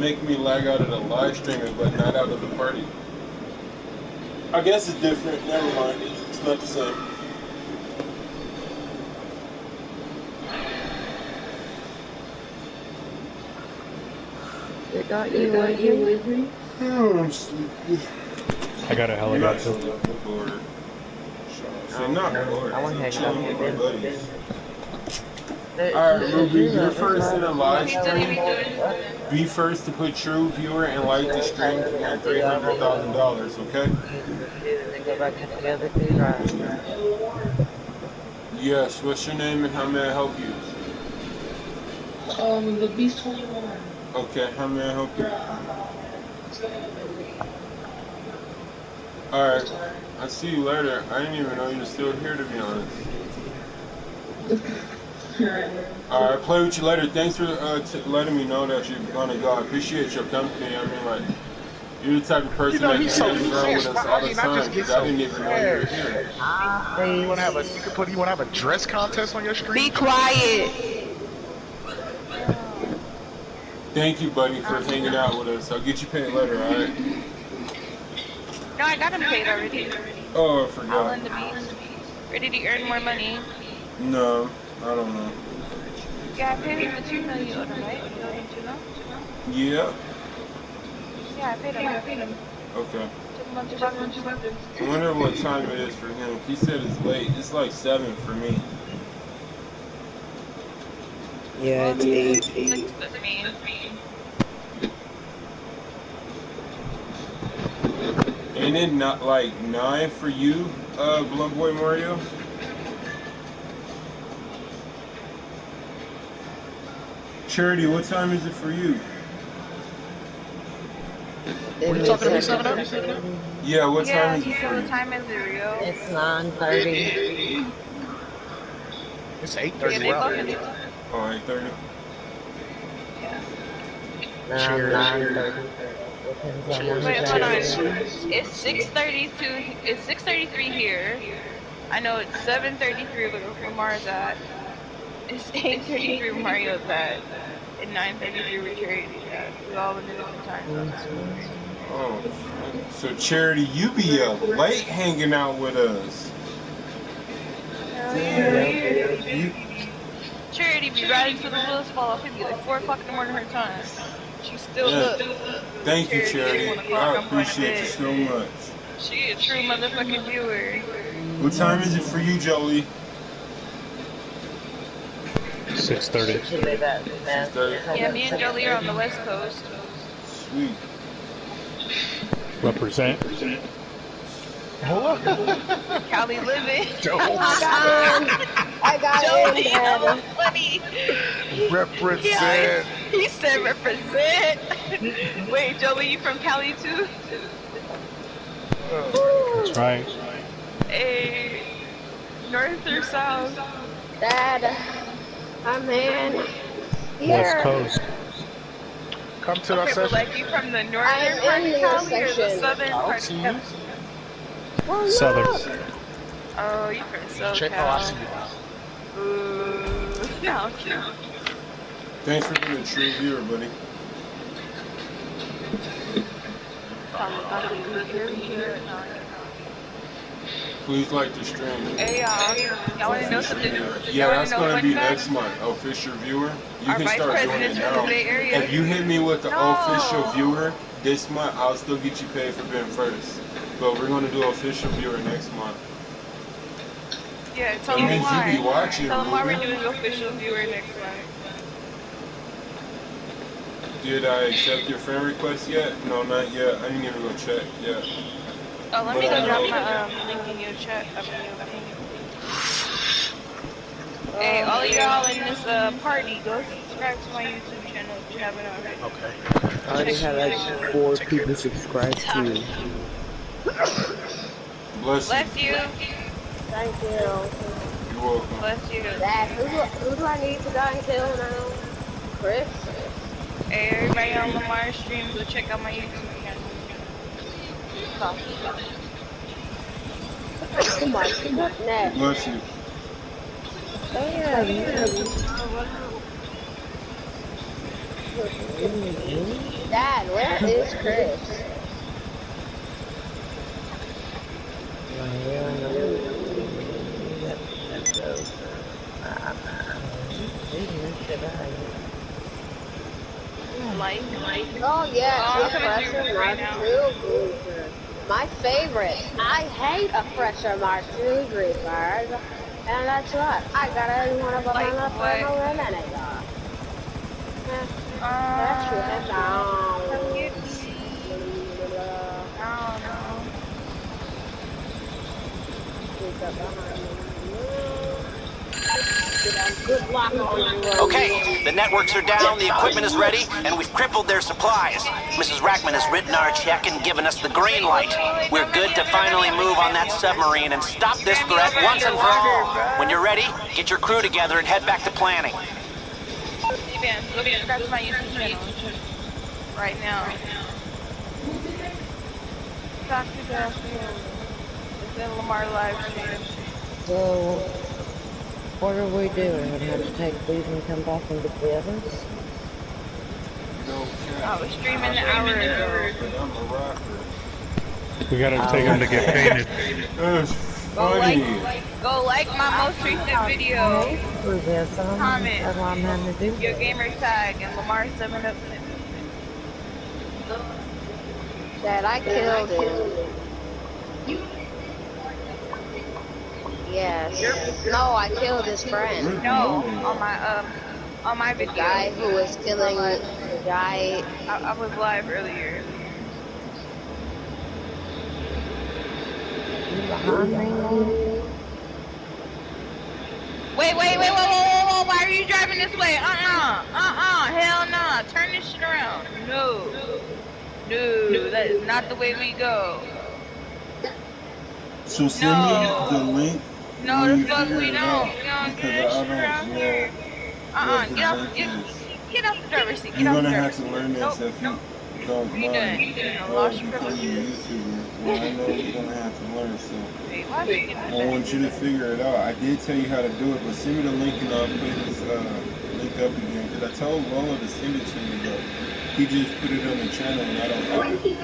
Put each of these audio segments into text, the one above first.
making me lag out of the live streaming, but not out of the party. I guess it's different. Never mind. It's not the same. They got you with me? Oh, I'm sleepy. I got a helicopter. I'm not bored. I want to hang out with my buddies. Alright, Ruby, you're first in the live stream. Be first to put true viewer and like the stream to win $300,000, okay? Yes, what's your name and how may I help you? The Beast 21. Okay, how may I help you? Alright, I'll see you later. I didn't even know you were still here, to be honest. Alright, play with you later. Thanks for letting me know that you're gonna go. I appreciate your company. I mean, like, you're the type of person that can hang around with us all the time. I didn't even know you were here. You wanna have a dress contest on your stream? Be quiet. Thank you, buddy, for hanging out with us. I'll get you paid later, alright? No, I got him paid already. Oh, I forgot. All in the beast. Ready to earn more money? No, I don't know. Yeah, I paid him the 2 million you owed him, right? You owed him 2 mil? Yeah. Yeah, I paid him. Okay. Took him on 2 months. I wonder what time it is for him. He said it's late. It's like 7 for me. Yeah, it's 8. 6 for me. Ain't it not like 9 for you, Blunt Boy Mario? Charity, what time is it for you? What are you talking about, 7-Up? Yeah, what time is it Yeah, for what you? time is it, Rio? It's 9:30. It's 8:30. Yeah, Oh, 8:30? Yeah. No, Cheers. 9:30. Wait, hold on. It's 6:32. It's 6:33 here. I know it's 7:33 where Mars at. It's 8:33 where Mario's at. And 9:33 where Charity's at. We all in a different time zones. Oh, so Charity, you be up late hanging out with us. Hell yeah. Charity be riding till the wheels fall off. It'd be like 4 o'clock in the morning her time. She's still up. Thank you, Charity. 1 o'clock, I appreciate you so much. She a true motherfucking viewer. What time is it for you, Jolie? 6:30. 6:30. Yeah, me and Jolie are on the West Coast. Sweet. Represent. Cali living. I got Jolie, it. so funny. Represent. Yeah, he said represent. Wait, Jolie, you from Cali too? That's right. Hey, north or south? Dad, I'm in West here. Coast. Come to our Okay, but session. like you from the northern I'm part in of your Cali or the section. southern part of see Cali? Well, Southern. look. Oh, you from Check SoCal. how I see you now. Ooh, no, I'm cute. Thanks for being a true viewer, buddy. Please like the stream. Hey y'all wanna know something? Yeah, that's gonna be next month. Official viewer. You Our can vice start doing it president's from now. the Bay Area. If you hit me with the No. official viewer this month, I'll still get you paid for being first. But we're gonna do official viewer next month. Yeah, tell them You why. be watching, Tell them why we're Ruby. doing official viewer next month. Did I accept your friend request yet? No, not yet. I didn't even go check yet. Oh, let me go drop my link in your chat. Hey, all of y'all in this party, go subscribe to my YouTube channel if you haven't already. Okay. I already have like 4 people subscribed to you. Bless you. Bless you. Thank you. You're welcome. Bless you. Dad, who do I need to go and kill now? Chris? Hey, everybody on Lamar's stream, go check out my YouTube channel. Oh my goodness. Bless you. Dad, where is Chris? Like, Oh yes, I'm coming through refresher right Mark now. II Grouper. My favorite. I hate a fresher Mark II Groupers. And that's what. I got every one of them Like on the what? thermal remedy. That's true. Head Forgive down. me. I don't know. Sneak up behind them. Good luck on your Okay, the road. networks are down, the equipment is ready, and we've crippled their supplies. Mrs. Rackman has written our check and given us the green light. We're good to finally move on that submarine and stop this Ran me threat over once and for underwater, all. When bruh. you're ready, get your crew together and head back to planning. Steven, go subscribe to my YouTube channel right now. Talk to Dashfield. It's in Lamar live stream. So, what are we doing? We're gonna have to take these and come back and get the others? No I cap. was streaming an hour ago. But I'm a rapper. We gotta take him to get painted. That's Go funny. like my most recent video. Paid for this, that's Comment why I'm having to do your this. gamer tag and Lamar7Up. Dad, I killed him. Yes. No, I killed his friend. No, on my The video. guy who was killing the guy. I was live earlier. You behind me, Lord? Wait, whoa, why are you driving this way? Hell nah, turn this shit around. No, that is not the way we go. So send me the link. No, the fuck we don't. We don't do Because this I shit around don't here. know what the link is. Get off the driver's seat. You're gonna have to learn this if you don't You mind lost your becoming a privileges. YouTuber. Well, I know you're gonna have to learn, so Wait, why did you do I that? want you to figure it out. I did tell you how to do it, but send me the link and I'll put his link up again. Because I told Lola to send it to me, but he just put it on the channel and I don't have it.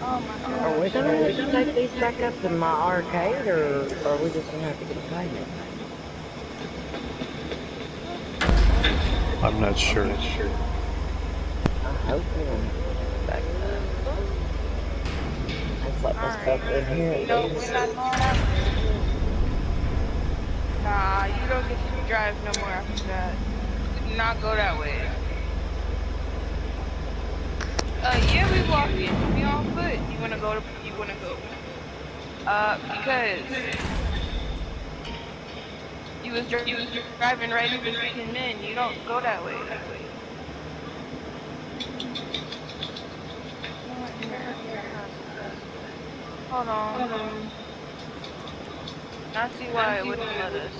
Oh my god. Are we gonna have to take these back up to my arcade, or are we just gonna have to get them painted? I'm not sure. I hope we don't have to get them back up. Let's let this stuff in here at No, least. we're not going out. Nah, you don't get to drive no more after that. We do not go that way. Yeah, we walking. We on foot. You wanna go? Because you was driving right into freaking men. You don't go that way. Hold on. I see why it wouldn't let us.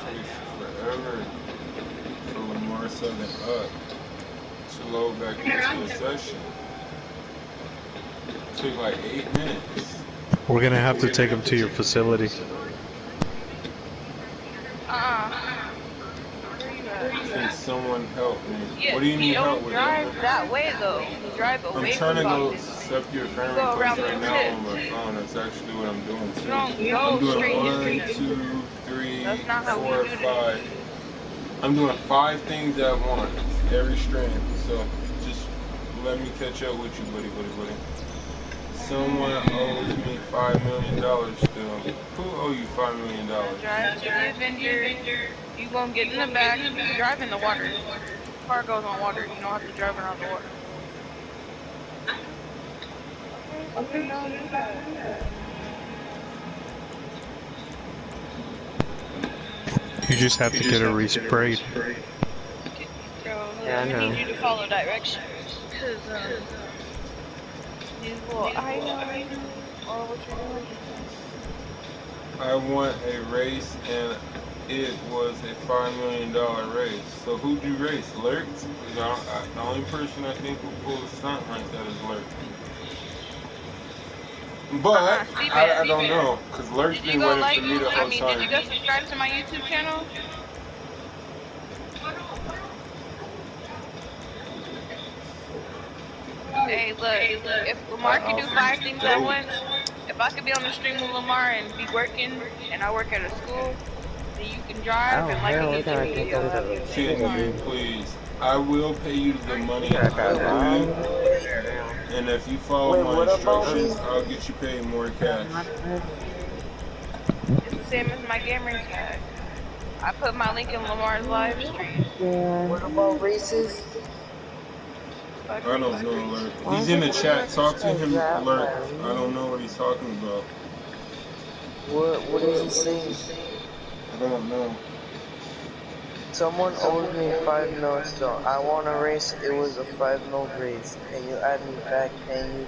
Takes forever for Lamar7Up to load back into a session. It took like 8 minutes. We're gonna have to take him to your facility. Where you at? Can someone help me? Yeah, What do you need help don't with? drive that way though. You drive I'm away trying to from go Boston. set your friend Go around request right the now tip. on my phone. That's actually what I'm doing too. Don't go I'm doing straight 1, into 2, 3, That's not how we 4, do this. 5. I'm doing 5 things at once, every stream. So just let me catch up with you, buddy. Someone owes me $5 million still. Who owe you $5 million? Drive to the vendor. You gonna get in the back. You can drive in the water. The car goes on water. You don't have to drive around the water. Okay, don't do that. You just have to get it resprayed. Bro, Yeah, I I know. need you to follow directions. Cause these little items or what you're doing. I won a race and it was a $5 million race. So who'd you race? Lurks? The only person I think who pull a stunt like that is Lurk. But I don't know, cause Lurk's Did you been go waiting like? for me the whole Did you time. go subscribe to my YouTube channel? Hey, look, if Lamar That could do outfit 5 is things at dope. once, if I could be on the stream with Lamar and be working, and I work at a school, then you can drive, Oh and like hell, in we the gotta video, take you'll them to have it the at the same Kidding me, time. facility. please. I will pay you the money We gotta I go owe all you, the way over there now. and if you follow Wait, my what about instructions, me? I'll get you paid more cash. It's the same as my gamers tag. I put my link in Lamar's live stream. What about Reese's? Fuck I don't know, Reese. Lurk. Why He's is in it the giving chat. me Talk to him, that Lurk. I don't way? know what he's talking about. What is he saying? I don't know. Someone owes me 5 mil still. I want a race. It was a 5 mil race. Can you add me back? Can you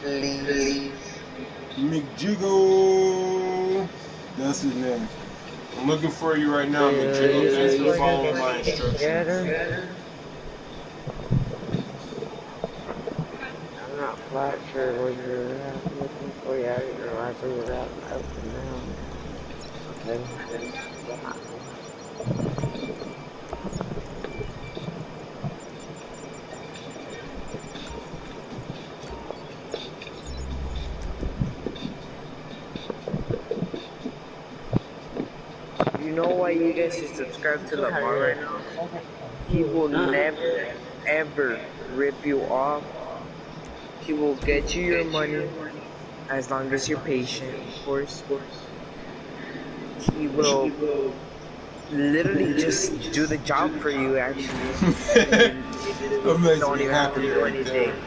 please? Please. McJiggle. That's his name. I'm looking for you right now, McJiggle. Thanks for following my instructions. I'm not quite sure where you're at. I'm looking for you. I didn't realize we were out in the open now. Okay. You know why you guys should subscribe to Lamar right now? He will never, ever rip you off. He will get you your money as long as you're patient, of course. He will literally just do the job for you, actually. That You makes don't me even have to happy do right there. anything.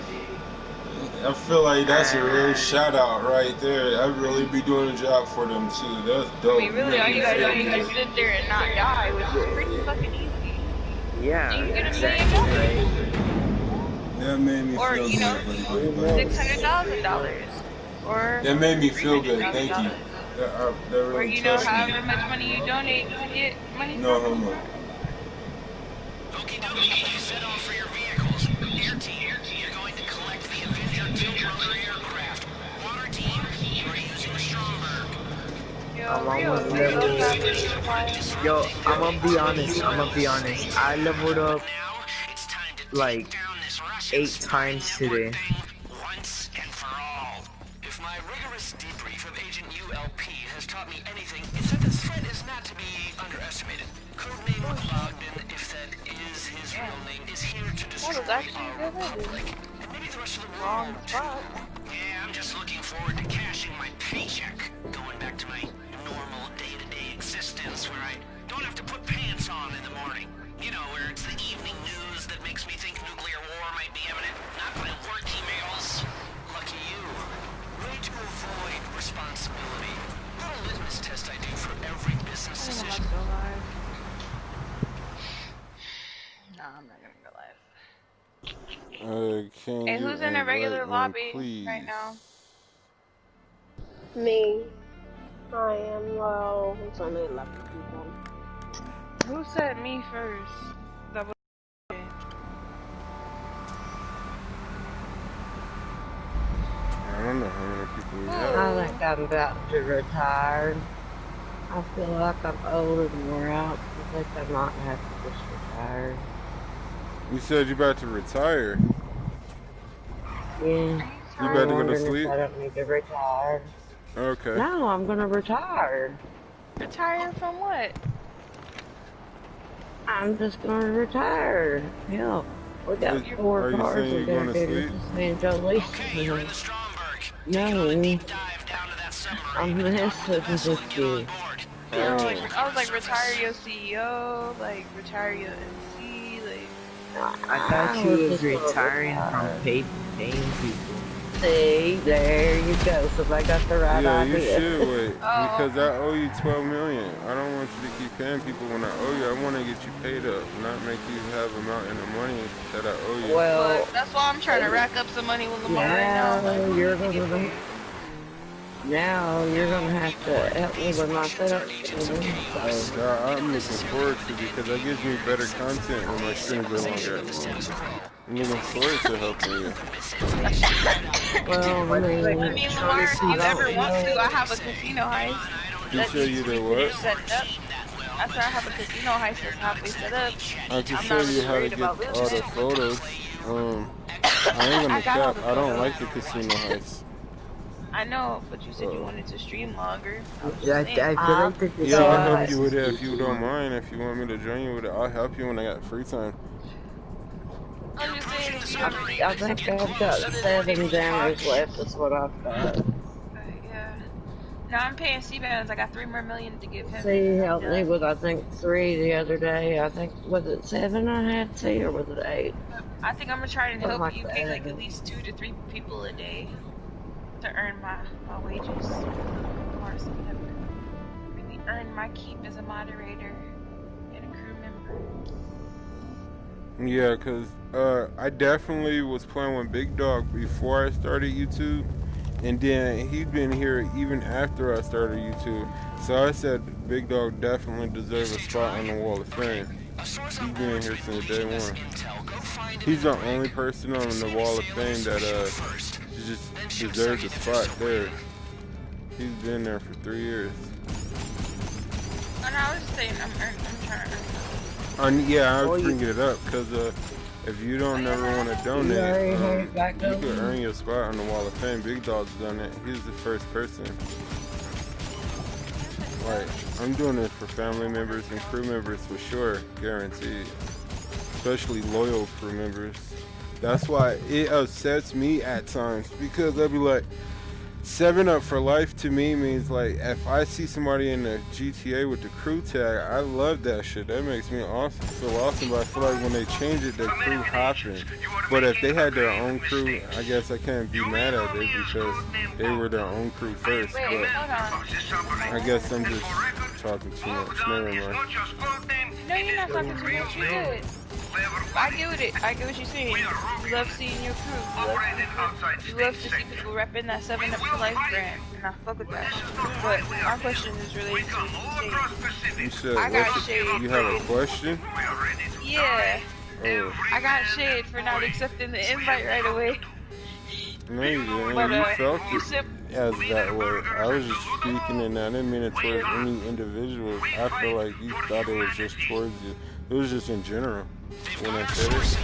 I feel like that's a real And shout out right there. I'd really be doing a job for them too. That's I dope. mean, You really, make all me you gotta feel do is good. just sit there and not die, which is pretty fucking easy. yeah, And you get $1 million. exactly right. That made me Or, feel you know, good, buddy. $600,000. Or That made me feel good. Thank you. $300,000. That Or, really you know, touched me. however much money you donate to get money No from them. homo. Okie dokie, set off for your vehicles. Air team, you're going to collect the Avenger tilt-rotor aircraft. Water team, you are using the Stromberg. Yo, I'm Rio, almost do you level. have any supply on you? Yo, I'm gonna be honest. I leveled up But now, it's time to like take down this Russian 8 spy times network today. thing once and for all. If my rigorous debrief of Agent ULP has taught me anything, it's that the threat is not to be underestimated. Codename Oh, shit. Bogdan, if that is his real Damn. name, is here to That was destroy actually our good republic. living. And maybe the rest of the Wrong world, too. spot. Yeah, I'm just looking forward to cashing my paycheck. Going back to my normal day-to-day existence where I don't have to put pants on in the morning. You know, where it's the evening news that makes me think nuclear war might be imminent, not my work emails. Lucky you. Way to avoid responsibility. Little litmus test I do for every business I don't know if decision. I'm still alive. Nah, I'm not gonna go live. Can Hey, you who's in a regular invite me, lobby right please? now? Me. I am low. It's only 11 people. Who said me first? Double. I don't know how many people we Who? have. I think I'm about to retire. I feel like I'm old and wore out. I think I might have to just retire. You said you about to retire. Yeah. You I'm about to go to wondering sleep? if I don't need to retire. Okay. No, I'm gonna retire. Retire from what? I'm just gonna retire. Hell, we got Are 4 you cars saying we you're gotta going to do. sleep? This is me and Joe Lisa. Okay, you're in the Stromberg. No, Deep dive down to that I'm submarine. messing with you. No, like Oh. I was like retire your CEO, like retire your MC, like. I thought you was retiring from paying people. See, there you go. So I got the right Yeah, you idea. should wait Oh, because I owe you 12 million. I don't want you to keep paying people when I owe you. I want to get you paid up, not make you have a mountain of money that I owe you. Well, look, that's why I'm trying to rack up some money with Lamar right now. Like, now we you're need to get gonna paid. have to help me with my setup. So I'm looking forward to because that gives me better content when my streams are longer. I'm looking forward to helping you. well, I I mean, mean, Lamar, if I you ever don't want to, know. I have a casino heist He that said needs you to be did finished what? setting up. after I have a casino heist that's halfway set up, I can I'm show not you really how to worried get about losing all the it. photos. I ain't I gonna got all cap. the I don't photos. like the casino heist. I know, but you said you wanted to stream longer. I'm just I saying. feel like the Yeah, I'll casino help you heist with is it way if you too don't long. mind. If you want me to join you with it, I'll help you when I got free time. I'm just saying if you ever need I think I've got 7 jammers left, is what I've got. yeah. Now I'm paying C-Bands. I got 3 more million to give him. See, he And I'm helped me done. with, I think, 3 the other day. I think, was it 7 I had to, or was it 8? I think I'm gonna try and Something help like you pay like at least 2 to 3 people a day to earn my wages. Or something. Maybe earn my keep as a moderator and a crew member. Yeah, cause I definitely was playing with Big Dog before I started YouTube, and then he'd been here even after I started YouTube. So I said Big Dog definitely deserves a spot on the Wall of Fame. He's been here since day one. He's the only person on the Wall of Fame that just deserves a spot there. He's been there for 3 years. And I was just saying, I'm trying to earn. Yeah, I was bringing it up because if you don't ever want to donate, you could earn your spot on the Wall of Fame. Big Dog's done it. He's the first person. Like, I'm doing this for family members and crew members for sure, guaranteed. Especially loyal crew members. That's why it upsets me at times, because I'll be like, 7-Up for life to me means like, if I see somebody in the GTA with the crew tag, I love that shit. That makes me awesome, feel awesome. But I feel like when they change it, the crew hopping. But if they had their own crew, I guess I can't be mad at it because they were their own crew first. But I guess I'm just talking too much. Never mind. No, you're not talking too much. You're good. I get what you're saying. You love seeing your crew. You love to see people repping that 7-Up for life brand, and I fuck with that. But my question is related to what you said. I got shade. You have a question? Yeah. Oh. I got shade for not accepting the invite right away. No, you didn't. But, You felt it as that way. I was just speaking, and I didn't mean it towards any individual. I feel like you thought it was just towards you. It was just in general when I said it.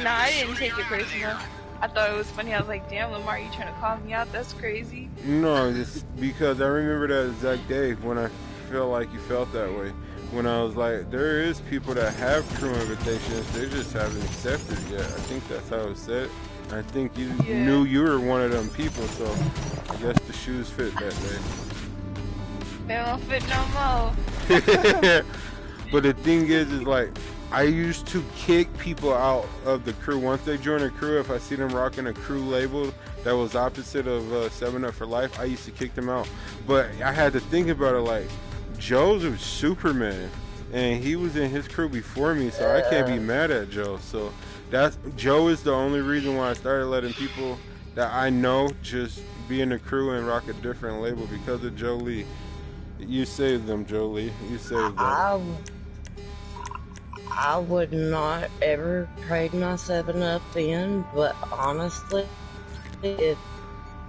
No, I didn't take it personal. I thought it was funny. I was like, damn, Lamar, you trying to call me out? That's crazy. No, it's because I remember that exact day when I felt like you felt that way. When I was like, there is people that have crew invitations, they just haven't accepted it yet. I think that's how it was said. I think you knew you were one of them people, so I guess the shoes fit that day. They don't fit no more. But the thing is like, I used to kick people out of the crew. Once they join a crew, if I see them rocking a crew label that was opposite of 7-Up for life, I used to kick them out. But I had to think about it like, Joe's was Superman, and he was in his crew before me, so I can't be mad at Joe. So Joe is the only reason why I started letting people that I know just be in the crew and rock a different label, because of Joe Lee. You saved them, Joe Lee. You saved them. I would not ever trade my 7-Up in, but honestly, if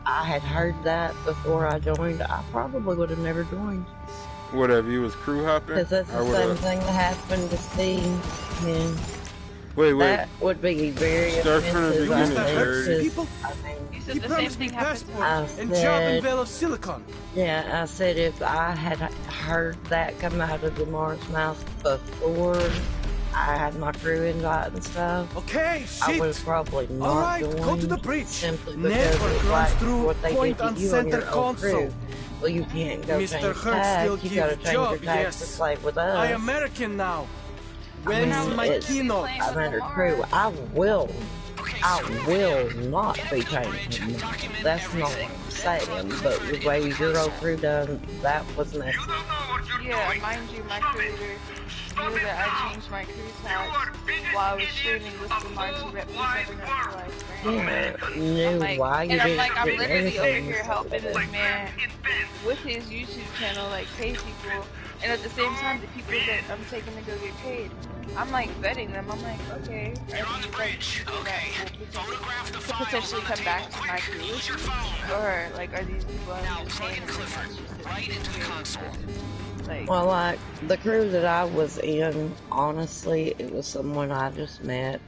I had heard that before I joined, I probably would have never joined. Whatever, you was crew hopping? Because that's the same thing that happened to Steve. And wait. That would be very Start from the beginning, You said the same thing happened to me. And job in Veil of Silicon. Yeah, I said if I had heard that come out of Lamar's mouth before I had my crew invite and stuff, okay, shit. I would have probably not joined. Go to the bridge. Simply because Network it's runs like through what they point did to on you center on your own console. crew. Well, you can't go Mr. change Hurt still tags. You gotta gives change job, your tags to yes. play with us. I am American now. When's my keynote? I'm under crew. I will not be changing. That's not what I'm saying. But the way your old crew done, that was necessary. Yeah, mind you, my crew leader knew that I changed my crew tags while I was streaming with Lamar7Up. Knew why you didn't I'm do literally over anything. here helping this man with his YouTube channel, like pay people, and at the same time, the people that I'm taking to go get paid, I'm like vetting them. I'm like, okay, are these like people that will potentially come back to my crew, or like are these people I'm just paying them to Like, Well, like, the crew that I was in, honestly, it was someone I just met.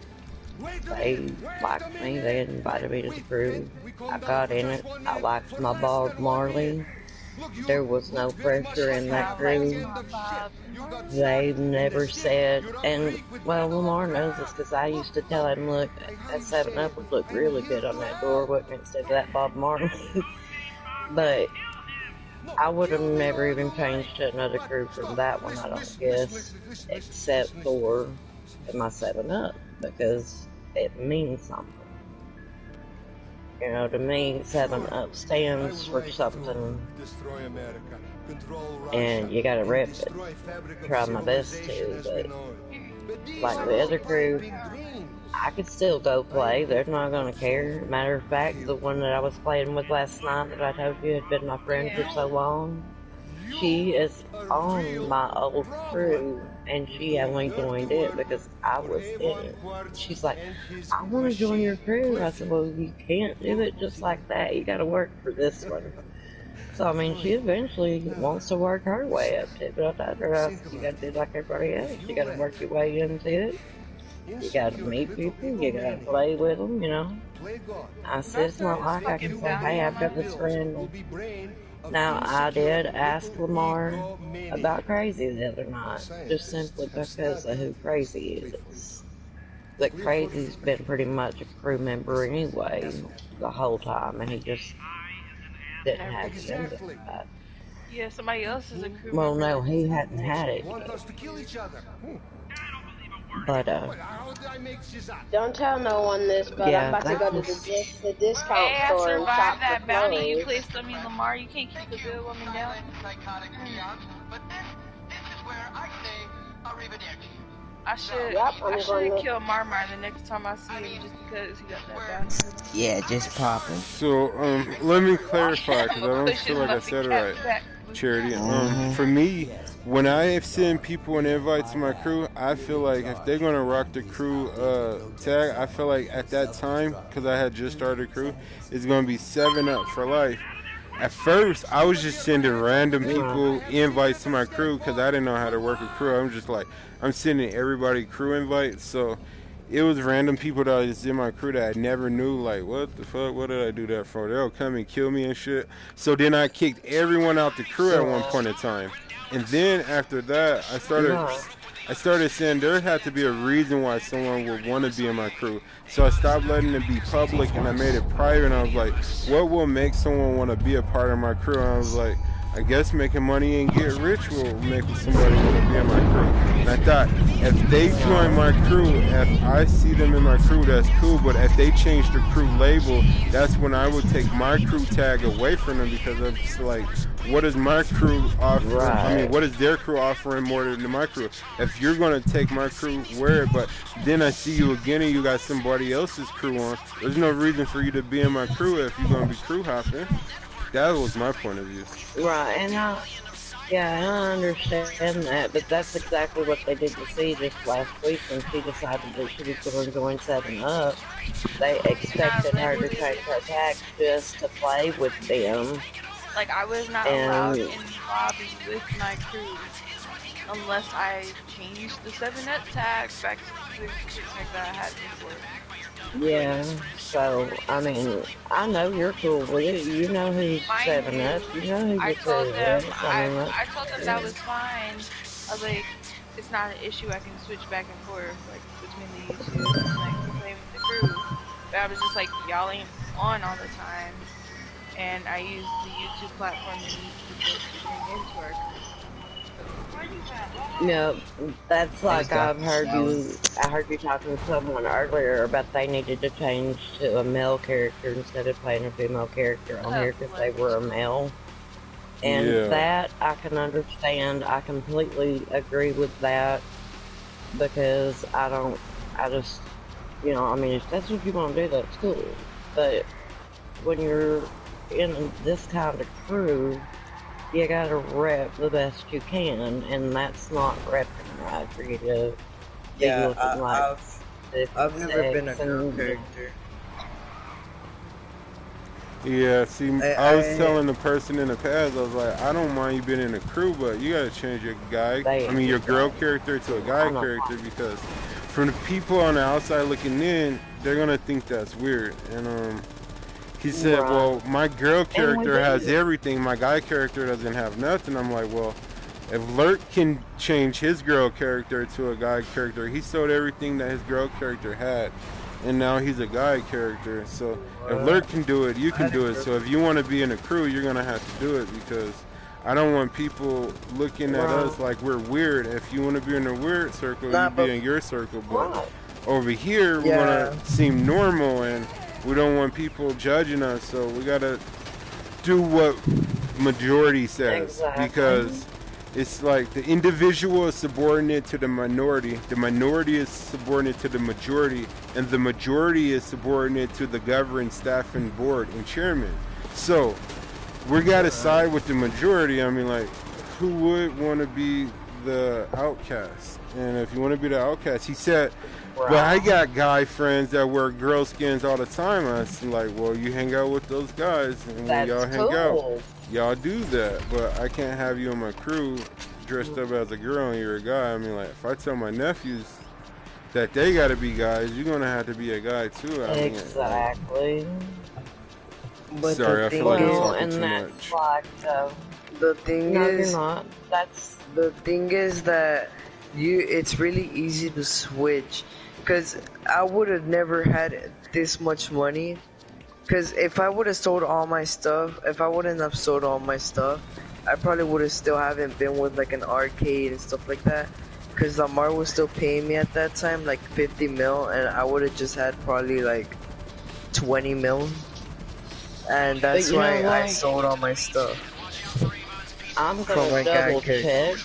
They liked me, they invited me to the crew. I got in it, I liked my Bob Marley. There was no pressure in that crew. They never said, and, well, Lamar knows this because I used to tell him, look, that 7-Up would look really good on that door, wouldn't it, instead of that Bob Marley? But I would have never even changed to another crew from that one, I don't guess, except for my 7-Up, because it means something. You know, to me, 7-Up stands for something, and you gotta rep it. Try my best to, but like the other crew, I could still go play. They're not gonna care. Matter of fact, the one that I was playing with last night that I told you had been my friend for so long, she is on my old crew, and she only joined it because I was in it. She's like, I want to join your crew. I said, well, you can't do it just like that. You got to work for this one. So, I mean, she eventually wants to work her way up to it, but I told her, you got to do like everybody else. You got to work your way into it. You got to meet people. You got to play with them, you know. I said, it's not like I can say, hey, I've got this friend. Now, I did ask Lamar about Crazy the other night, just simply because of who Crazy is. But Crazy's been pretty much a crew member anyway the whole time, and he just didn't have it in that. yeah, somebody else is a crew member. Well, no, he hadn't had it yet. But, Don't tell no one this, but yeah, I'm about to go to the discount Hey, I store and shop survived for that bounty you clothes. placed on me, Lamar. You can't keep the bill woman down. I should kill Marmar the next time I see him just because he got that bounty. yeah, just popping. So, let me clarify, because I don't feel like I said it right, Charity. For me, when I send people an invite to my crew, I feel like if they're going to rock the crew tag, I feel like at that time, because I had just started a crew, it's going to be 7-Up for life. At first, I was just sending random people invites to my crew because I didn't know how to work a crew. I'm just like, I'm sending everybody crew invites. So it was random people that was in my crew that I never knew. Like, what the fuck? What did I do that for? They'll come and kill me and shit. So then I kicked everyone out the crew at one point in time. And then after that, I started saying there had to be a reason why someone would want to be in my crew. So I stopped letting it be public and I made it private. And I was like, what will make someone want to be a part of my crew? And I was like, I guess making money and get rich will make somebody want to be in my crew. And I thought, if they join my crew, if I see them in my crew, that's cool. But if they change the crew label, that's when I would take my crew tag away from them, because I'm just like, what is my crew offering? I mean, what is their crew offering more than my crew? If you're going to take my crew, wear it. But then I see you again and you got somebody else's crew on. There's no reason for you to be in my crew if you're going to be crew hopping. That was my point of view. Right, and I understand that, but that's exactly what they did to C just last week when she decided that she was going to join 7-Up. They expected her to change her tags just to play with them. Like, I was not allowed in the lobby with my crew unless I changed the 7-Up tag back to the 6 tag that I had before. Yeah, so, I mean, I know you're cool with it. You know who's 7-Up. You know who I gets told them, I told them that was fine. I was like, it's not an issue. I can switch back and forth, like, between the YouTube and, like, play with the crew. But I was just like, y'all ain't on all the time. And I use the YouTube platform to meet people to bring into our crew. No, that's like I heard you talking to someone earlier about they needed to change to a male character instead of playing a female character on here because they were a male. And that I can understand. I completely agree with that because I just, you know, I mean, if that's what you want to do, that's cool. But when you're in this kind of crew, you gotta rep the best you can, and that's not repping right for you to be looking like I've never been a girl character. Yeah, see, I was I telling the person in the past, I was like, I don't mind you being in a crew, but you gotta change your They I ain't mean, your just girl that. character to a You know, guy I'm not. character because from the people on the outside looking in, they're gonna think that's weird. And he said, Right. well, my girl And we character has do. everything, my guy character doesn't have nothing. I'm like, well, if Lurk can change his girl character to a guy character, he sold everything that his girl character had, and now he's a guy character. So if Lurk can do it, you can do it. So if you want to be in a crew, you're gonna have to do it because I don't want people looking at Right. us like we're weird. If you want to be in a weird circle, you nah, be but in your circle. But Right. over here, we want yeah, to seem normal, and we don't want people judging us. So we gotta do what majority says Exactly. because it's like the individual is subordinate to the minority is subordinate to the majority, and the majority is subordinate to the governing staff and board and chairman. So we gotta side with the majority. I mean, like, who would want to be the outcast? And if you want to be the outcast, he said, but I Right. got guy friends that wear girl skins all the time. I was like, well, you hang out with those guys, and when y'all That's hang out, cool. y'all do that. But I can't have you on my crew dressed up as a girl and you're a guy. I mean, like, if I tell my nephews that they gotta be guys, you're gonna have to be a guy too. I mean, like, Exactly. but sorry, I feel like I'm Well, talking and too that's much. like, the thing no, you're is, not. That's the thing is that it's really easy to switch, because I would have never had this much money. Because if I would have sold all my stuff, if I wouldn't have sold all my stuff, I probably would have still haven't been with like an arcade and stuff like that. Because Lamar was still paying me at that time like 50 mil, and I would have just had probably like 20 mil. And But that's you know why I what? sold all my stuff I'm from gonna my guy double character. check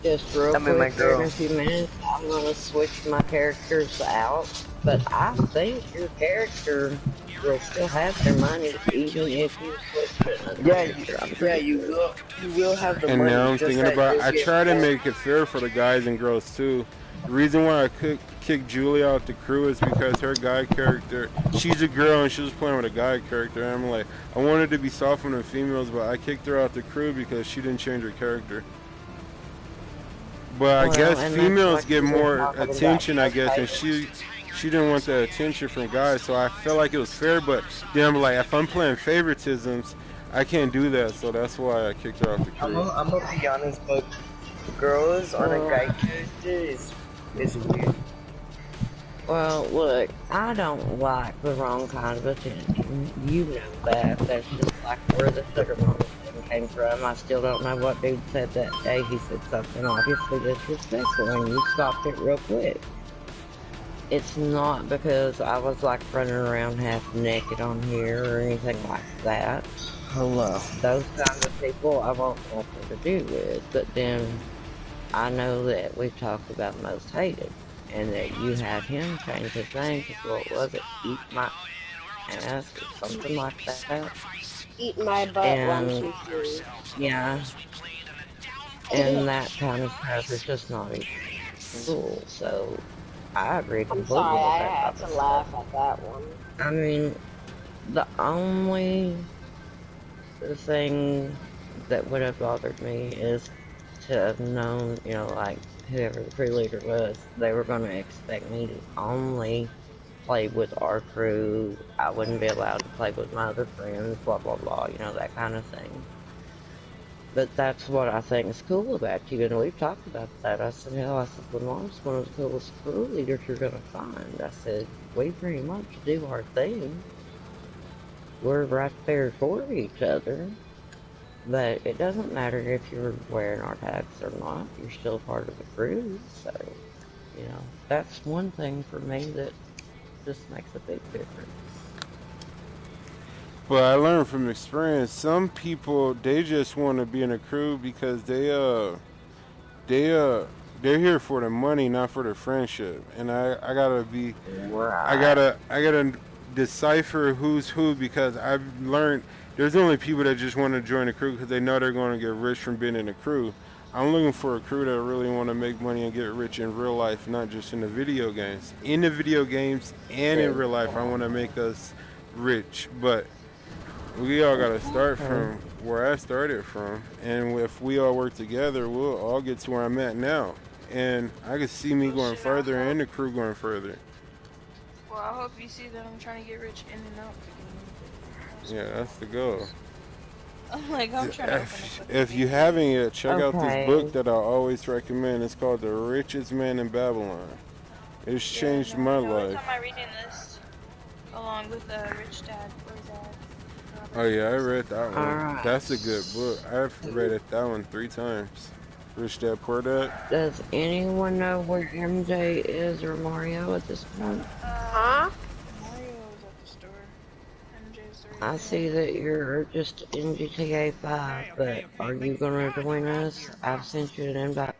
just real I mean my quick here in girl. a few minutes. I'm gonna switch my characters out, but I think your character will still have their money even if you switch to another Yeah, character. I'm yeah, pretty sure. you will have the And now money, I'm just thinking that about, you'll I get try to more. make it fair for the guys and girls too. The reason why I could kick Julie out the crew is because her guy character, she's a girl and she was playing with a guy character. And I'm like, I wanted to be soft on the females, but I kicked her out the crew because she didn't change her character. But I Well, guess and that's females like get you were more talking about attention, I your guess, and favorite. she didn't want the attention from guys, so I felt like it was fair. But then I'm like, if I'm playing favoritisms, I can't do that, so that's why I kicked her off the crew. I'm gonna be honest, but girls on a Well, guy character is weird. well, look, I don't like the wrong kind of attention. You know that. That's just like where the sugar mama thing came from. I still don't know what dude said that day. He said something obviously disrespectful, and you stopped it real quick. It's not because I was like running around half naked on here or anything like that. Hello. Those kind of people I want nothing to do with. But then I know that we've talked about most hated, and that you had him change his name to what was it? Eat my ass or something like that. Eat my butt, one, And two, three. yeah, and that kind of stuff is just not even cool. So I agree I'm completely sorry, with I that had type to of stuff. laugh at that one. I mean, the only thing that would have bothered me is to have known, you know, like whoever the crew leader was, they were going to expect me to only play with our crew. I wouldn't be allowed to play with my other friends, blah, blah, blah, you know, that kind of thing. But that's what I think is cool about you, and we've talked about that. I said, hell, I said, Lamar's one of the coolest crew leaders you're going to find. I said, we pretty much do our thing. We're right there for each other. But it doesn't matter if you're wearing our tags or not. You're still part of the crew. So, you know, that's one thing for me that just makes a big difference. But I learned from experience, some people they just want to be in a crew because they they're here for the money, not for the friendship. And Right. I gotta decipher who's who because I've learned there's only people that just want to join the crew because they know they're going to get rich from being in the crew. I'm looking for a crew that really want to make money and get rich in real life, not just in the video games. In the video games and in real life, I want to make us rich. But We all gotta start from where I started from, and if we all work together, we'll all get to where I'm at now. And I can see me going further and the crew going further. Well, I hope you see that I'm trying to get rich in and out the game. Yeah, that's the goal. I'm trying to open If you haven't yet, check out this Okay. book that I always recommend. It's called The Richest Man in Babylon. It's changed my life. It's on my reading list, along with Rich Dad, Poor Dad. Oh yeah, I read that one. Alright. That's a good book. I've read that one 3 times. Rich Dad, Poor Dad. Does anyone know where MJ is or Mario at this point? Huh? Mario is at the store. MJ's right I see that you're just in GTA 5, but are you gonna join us? I've sent you an invite.